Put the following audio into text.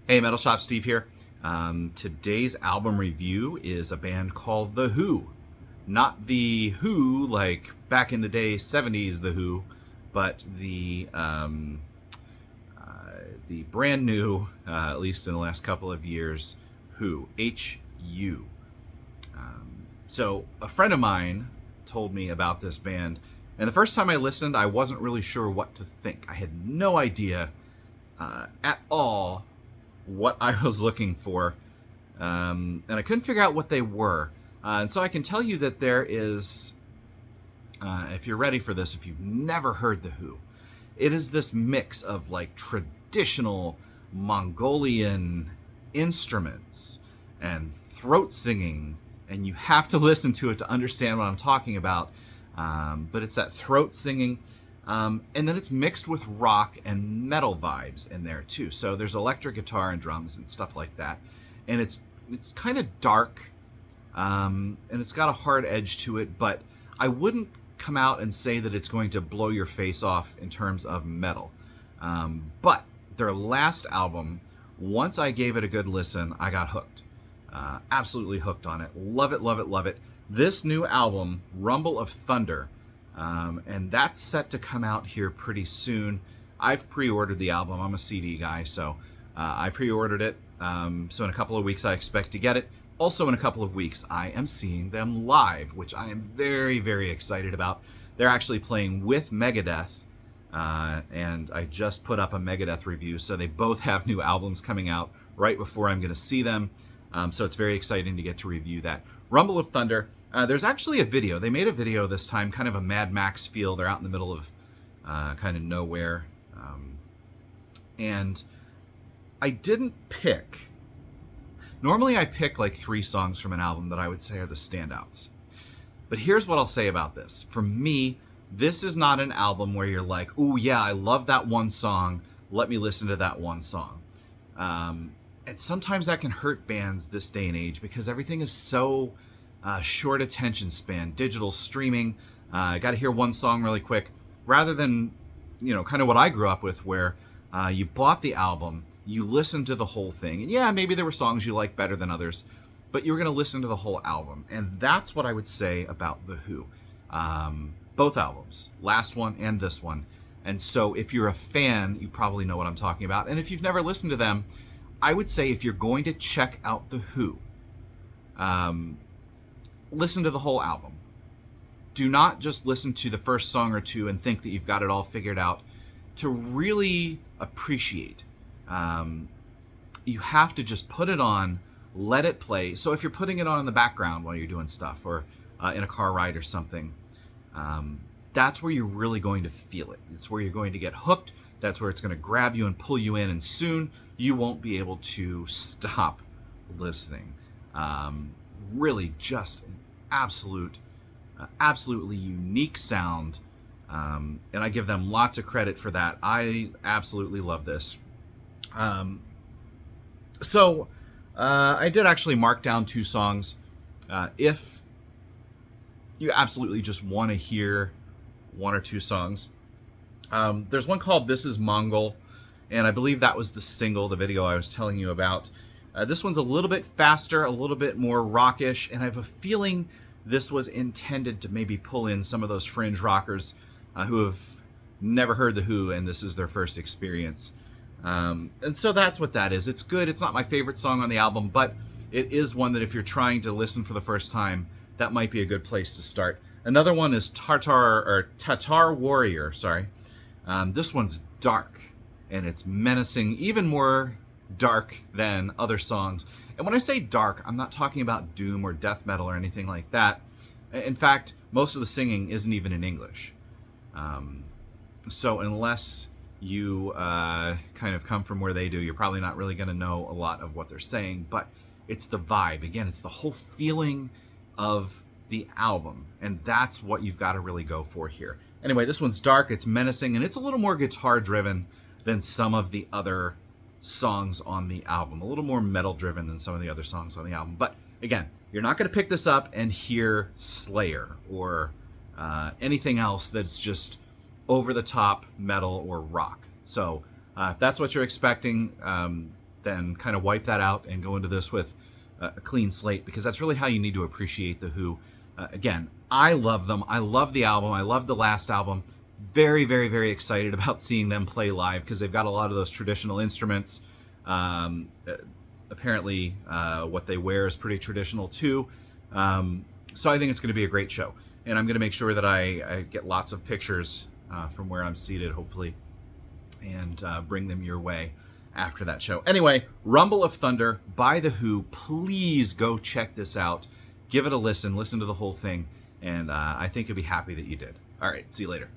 Hey, Metal Shop Steve here. Today's album review is a band called The Who. Not the Who, like back in the day, 70s The Who, but the brand new, at least in the last couple of years, Who, H-U. So a friend of mine told me about this band, and the first time I listened, I wasn't really sure what to think. I had no idea at all what I was looking for, and I couldn't figure out what they were. And so I can tell you that there is, if you're ready for this, if you've never heard The Who, it is this mix of like traditional Mongolian instruments and throat singing, and you have to listen to it to understand what I'm talking about. But it's that throat singing. And then it's mixed with rock and metal vibes in there too. So there's electric guitar and drums and stuff like that. And it's kind of dark, and it's got a hard edge to it, but I wouldn't come out and say that it's going to blow your face off in terms of metal. But their last album, once I gave it a good listen, I got hooked. Absolutely hooked on it. Love it, love it, love it. This new album, Rumble of Thunder, and that's set to come out here pretty soon. I've pre-ordered the album. I'm a CD guy, so I pre-ordered it. So in a couple of weeks, I expect to get it. Also in a couple of weeks, I am seeing them live, which I am very, very excited about. They're actually playing with Megadeth, and I just put up a Megadeth review, so they both have new albums coming out right before I'm going to see them. So it's very exciting to get to review that. Rumble of Thunder. There's actually a video. They made a video this time, kind of a Mad Max feel. They're out in the middle of kind of nowhere. And I didn't pick... Normally I pick like 3 songs from an album that I would say are the standouts. But here's what I'll say about this. For me, this is not an album where you're like, ooh, yeah, I love that one song. Let me listen to that one song. And sometimes that can hurt bands this day and age because everything is so... short attention span, digital streaming. I got to hear one song really quick, rather than, kind of what I grew up with, where you bought the album, you listened to the whole thing, and yeah, maybe there were songs you liked better than others, but you were going to listen to the whole album, and that's what I would say about The Who. Both albums, last one and this one, and so if you're a fan, you probably know what I'm talking about, and if you've never listened to them, I would say if you're going to check out The Who, listen to the whole album. Do not just listen to the first song or two and think that you've got it all figured out. To really appreciate, you have to just put it on, let it play. So if you're putting it on in the background while you're doing stuff, or in a car ride or something, that's where you're really going to feel it. It's where you're going to get hooked. That's where it's going to grab you and pull you in, and soon you won't be able to stop listening. Really just an absolutely unique sound, and I give them lots of credit for that. I absolutely love this. So I did actually mark down 2 songs. If you absolutely just want to hear 1 or 2 songs, there's one called This Is Mongol, and I believe that was the single, the video I was telling you about. This one's a little bit faster, a little bit more rockish, and I have a feeling this was intended to maybe pull in some of those fringe rockers who have never heard The Who, and this is their first experience. And so that's what that is. It's good. It's not my favorite song on the album, but it is one that if you're trying to listen for the first time, that might be a good place to start. Another one is Tatar Warrior, sorry. This one's dark, and it's menacing, even more dark than other songs. And when I say dark, I'm not talking about doom or death metal or anything like that. In fact, most of the singing isn't even in English. So unless you kind of come from where they do, you're probably not really going to know a lot of what they're saying, but it's the vibe. Again, it's the whole feeling of the album, and that's what you've got to really go for here. Anyway, this one's dark, it's menacing, and it's a little more guitar driven than some of the other songs on the album, a little more metal driven than some of the other songs on the album. But again, you're not going to pick this up and hear Slayer or anything else that's just over the top metal or rock. So if that's what you're expecting, then kind of wipe that out and go into this with a clean slate, because that's really how you need to appreciate the Who. Again, I love them. I love the album. I love the last album. Very, very, very excited about seeing them play live, because they've got a lot of those traditional instruments. Apparently, what they wear is pretty traditional too. So I think it's going to be a great show. And I'm going to make sure that I get lots of pictures from where I'm seated, hopefully, and bring them your way after that show. Anyway, Rumble of Thunder by The Who. Please go check this out. Give it a listen to the whole thing, and I think you'll be happy that you did. All right, see you later.